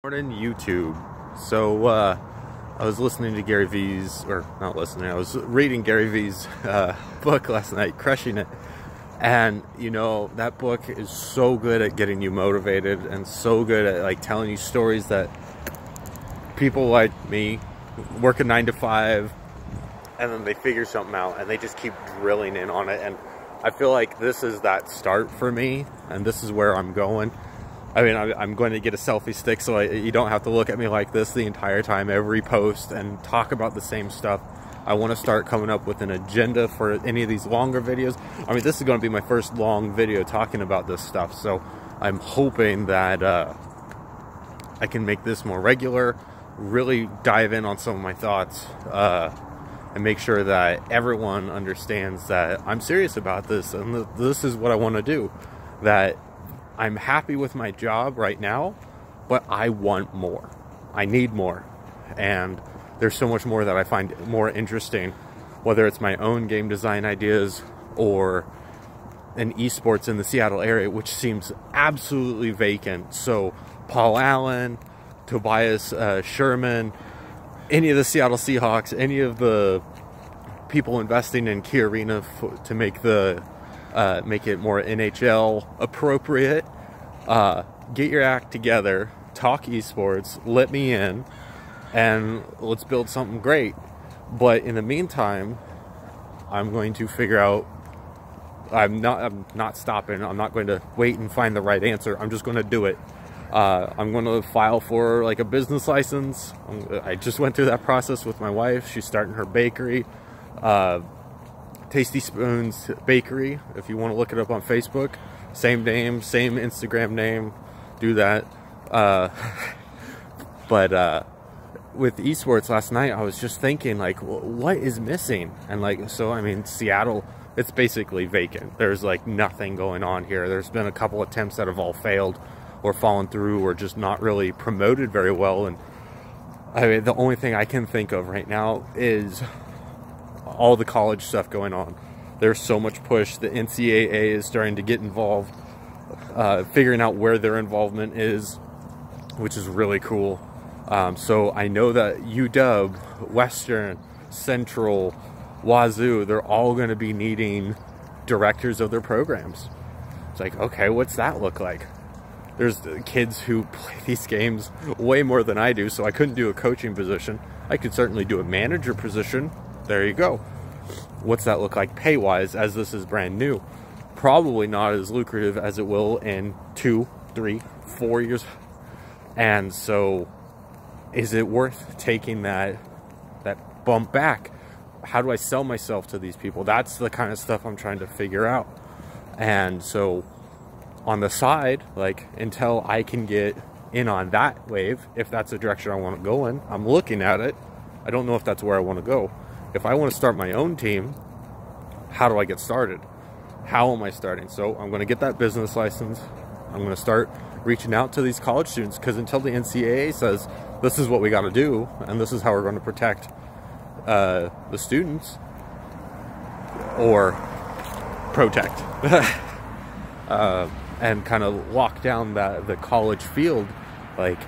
Morning, YouTube. So I was listening to Gary V's, or not listening, I was reading Gary V's book last night, Crushing It. And you know, that book is so good at getting you motivated and so good at like telling you stories that people like me work a 9 to 5 and then they figure something out and they just keep drilling in on it. And I feel like this is that start for me, and this is where I'm going. I mean, I'm going to get a selfie stick so you don't have to look at me like this the entire time, every post, and talk about the same stuff. I want to start coming up with an agenda for any of these longer videos. I mean, this is going to be my first long video talking about this stuff, so I'm hoping that I can make this more regular, really dive in on some of my thoughts, and make sure that everyone understands that I'm serious about this and this is what I want to do. That I'm happy with my job right now, but I want more. I need more. And there's so much more that I find more interesting, whether it's my own game design ideas or an eSports in the Seattle area, which seems absolutely vacant. So Paul Allen, Tobias Sherman, any of the Seattle Seahawks, any of the people investing in Key Arena to make the make it more NHL appropriate. Get your act together, talk esports, let me in, and let's build something great. But in the meantime, I'm going to figure out, I'm not stopping. I'm not going to wait and find the right answer. I'm just going to do it. I'm going to file for like a business license. I just went through that process with my wife. She's starting her bakery. Tasty Spoons Bakery, if you want to look it up on Facebook. Same name, same Instagram name, do that. But with esports last night, I was just thinking, like, what is missing? And like, so I mean, Seattle, it's basically vacant. There's like nothing going on here. There's been a couple attempts that have all failed or fallen through or just not really promoted very well. And I mean, the only thing I can think of right now is all the college stuff going on. There's so much push. The NCAA is starting to get involved, figuring out where their involvement is, which is really cool. So I know that UW, Western, Central, Wazoo, they're all going to be needing directors of their programs. It's like, okay, what's that look like? There's kids who play these games way more than I do, so I couldn't do a coaching position. I could certainly do a manager position. There you go. What's that look like pay-wise, as this is brand new? Probably not as lucrative as it will in 2, 3, 4 years. And so, is it worth taking that bump back? How do I sell myself to these people? That's the kind of stuff I'm trying to figure out. And so, on the side, like, until I can get in on that wave, if that's the direction I want to go in, I'm looking at it. I don't know if that's where I want to go. If I want to start my own team, how do I get started? How am I starting? So I'm going to get that business license. I'm going to start reaching out to these college students, because until the NCAA says this is what we got to do and this is how we're going to protect the students, or protect and kind of lock down the college field, like,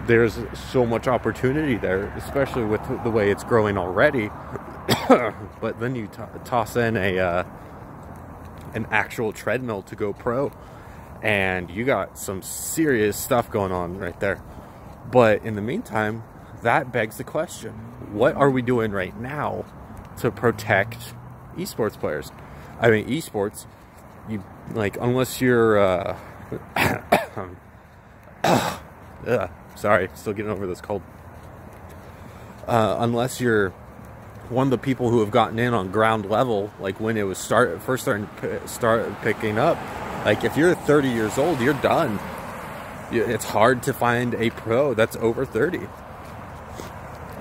there's so much opportunity there, especially with the way it's growing already. But then you toss in an actual treadmill to go pro, and you got some serious stuff going on right there. But in the meantime, that begs the question, what are we doing right now to protect esports players? I mean, esports, you, like, unless you're sorry, still getting over this cold. Unless you're one of the people who have gotten in on ground level, like when it was first started picking up, like if you're 30 years old, you're done. It's hard to find a pro that's over 30.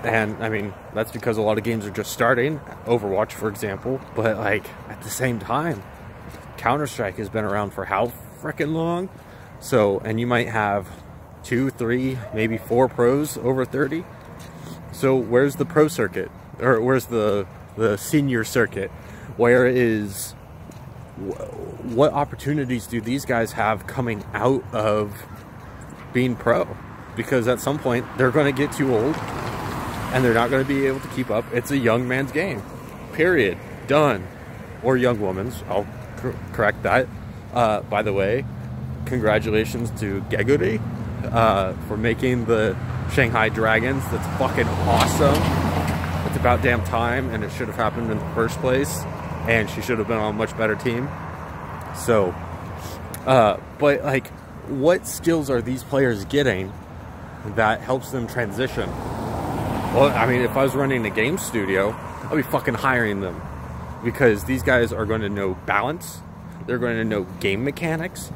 And I mean, that's because a lot of games are just starting, Overwatch for example, but like at the same time, Counter-Strike has been around for how freaking long? So, and you might have 2, 3, maybe 4 pros over 30. So where's the pro circuit? Or where's the senior circuit? Where is, what opportunities do these guys have coming out of being pro? because at some point they're going to get too old and they're not going to be able to keep up. It's a young man's game, period, done. Or young woman's, I'll correct that. By the way, congratulations to Gary for making the Shanghai Dragons. That's fucking awesome. It's about damn time, and it should have happened in the first place, and she should have been on a much better team. So, but like, what skills are these players getting that helps them transition? Well, I mean, if I was running a game studio, I'd be fucking hiring them, because these guys are going to know balance, they're going to know game mechanics,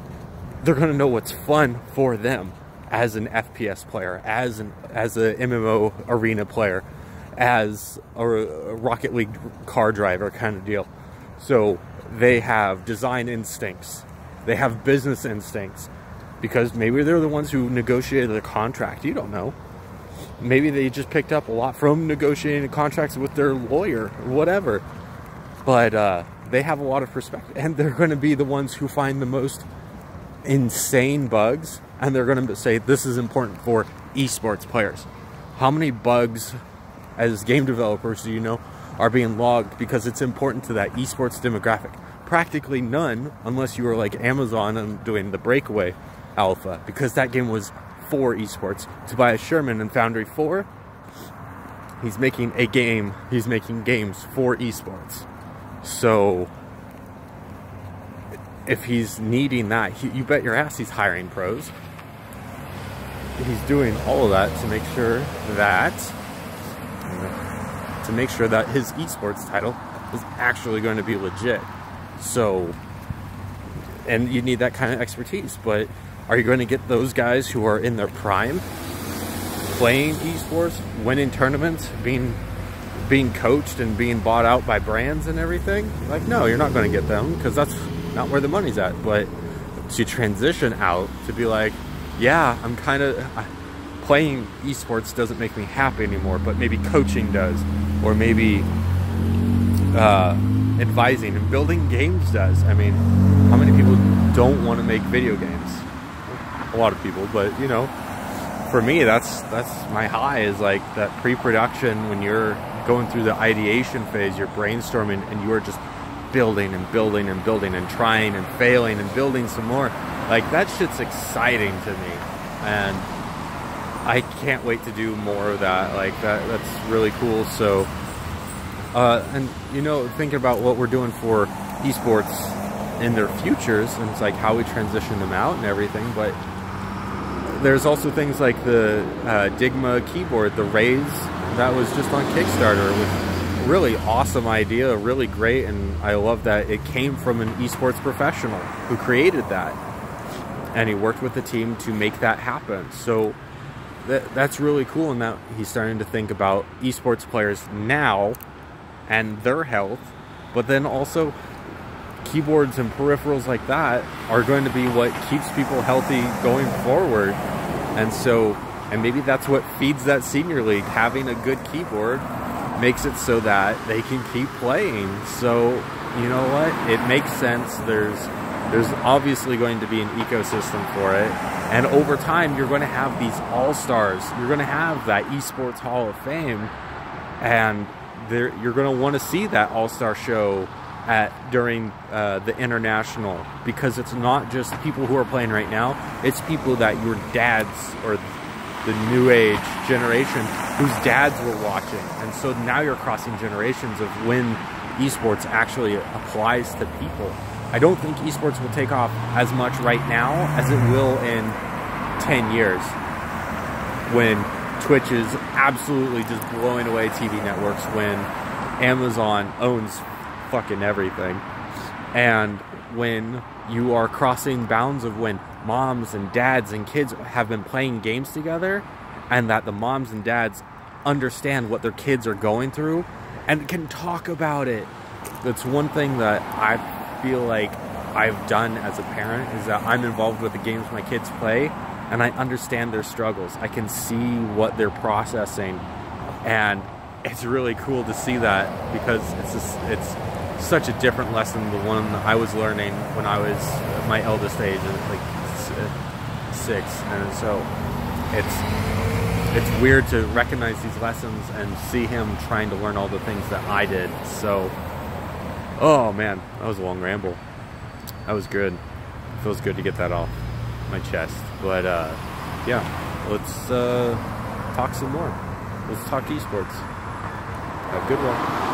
they're going to know what's fun for them as an FPS player, as a MMO arena player, as a Rocket League car driver kind of deal. So they have design instincts, they have business instincts, because maybe they're the ones who negotiated the contract. You don't know. Maybe they just picked up a lot from negotiating contracts with their lawyer or whatever. But they have a lot of perspective, and they're going to be the ones who find the most insane bugs, and they're going to say this is important for esports players. How many bugs as game developers do you know are being logged because it's important to that esports demographic? Practically none, unless you were like Amazon and doing the Breakaway alpha, because that game was for esports. Tobias Sherman in Foundry 4, he's making a game, he's making games for esports. So if he's needing that, you bet your ass he's hiring pros. He's doing all of that to make sure that his esports title is actually going to be legit. So, and you need that kind of expertise, but are you going to get those guys who are in their prime playing esports, winning tournaments, being coached and being bought out by brands and everything? Like, no, you're not going to get them, because that's not where the money's at. But to transition out, to be like, yeah, I'm kind of playing esports doesn't make me happy anymore, but maybe coaching does, or maybe advising and building games does. I mean, how many people don't want to make video games? A lot of people, but you know, for me, that's my high, is like that pre-production, when you're going through the ideation phase, you're brainstorming, and you are just building and building and building and trying and failing and building some more. Like, that shit's exciting to me, and I can't wait to do more of that. Like, that's really cool. So and you know, thinking about what we're doing for esports in their futures, and it's like how we transition them out and everything. But there's also things like the Dygma keyboard, the Raise, that was just on Kickstarter, with a really awesome idea, really great, and I love that it came from an esports professional who created that, and he worked with the team to make that happen. So that's really cool, in that he's starting to think about esports players now and their health, but then also keyboards and peripherals like that are going to be what keeps people healthy going forward. And so, and maybe that's what feeds that senior league. Having a good keyboard makes it so that they can keep playing. So, you know what? It makes sense. There's obviously going to be an ecosystem for it. And over time, you're going to have these all-stars. You're going to have that esports Hall of Fame. And you're going to want to see that all-star show during the international, because it's not just people who are playing right now, it's people that your dads, or the new age generation, whose dads were watching. And so now you're crossing generations of when esports actually applies to people. I don't think esports will take off as much right now as it will in 10 years, when Twitch is absolutely just blowing away TV networks, when Amazon owns fucking everything, and when you are crossing bounds of when moms and dads and kids have been playing games together, and that the moms and dads understand what their kids are going through and can talk about it. That's one thing that I feel like I've done as a parent, is that I'm involved with the games my kids play, and I understand their struggles. I can see what they're processing, and it's really cool to see that, because it's such a different lesson than the one I was learning when I was my eldest age, like 6. And so it's weird to recognize these lessons and see him trying to learn all the things that I did. So, oh man, that was a long ramble. That was good. It feels good to get that off my chest. But yeah, let's talk some more. Let's talk esports. Have a good one.